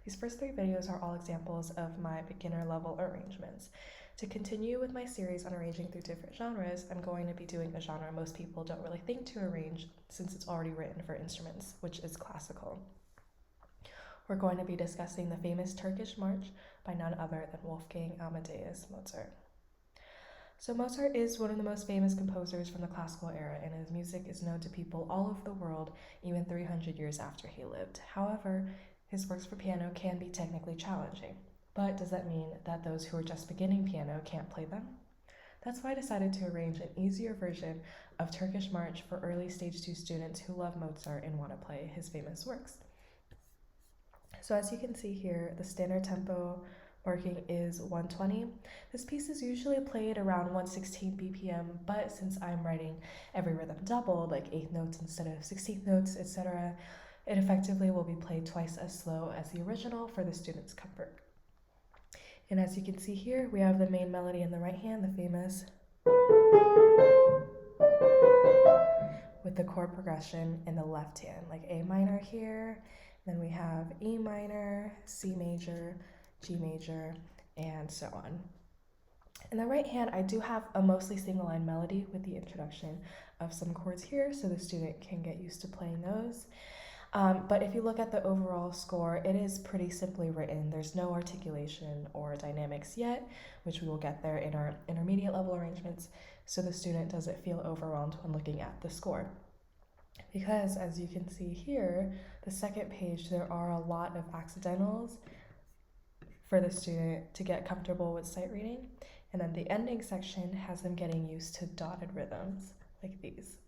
These first 3 videos are all examples of my beginner level arrangements. To continue with my series on arranging through different genres, I'm going to be doing a genre most people don't really think to arrange since it's already written for instruments, which is classical. We're going to be discussing the famous Turkish March by none other than Wolfgang Amadeus Mozart. So Mozart is one of the most famous composers from the classical era, and his music is known to people all over the world, even 300 years after he lived. However, his works for piano can be technically challenging. But does that mean that those who are just beginning piano can't play them? That's why I decided to arrange an easier version of Turkish March for early stage 2 students who love Mozart and want to play his famous works. So as you can see here, the standard tempo working is 120. This piece is usually played around 116 BPM, but since I'm writing every rhythm doubled, like 8th notes instead of 16th notes, etc., it effectively will be played twice as slow as the original for the student's comfort. And as you can see here, we have the main melody in the right hand, the famous, with the chord progression in the left hand, like A minor here, then we have E minor, C major, G major, and so on. In the right hand, I do have a mostly single line melody with the introduction of some chords here so the student can get used to playing those. But if you look at the overall score, it is pretty simply written. There's no articulation or dynamics yet, which we will get there in our intermediate level arrangements, so the student doesn't feel overwhelmed when looking at the score. Because as you can see here, the second page, there are a lot of accidentals for the student to get comfortable with sight reading. And then the ending section has them getting used to dotted rhythms like these.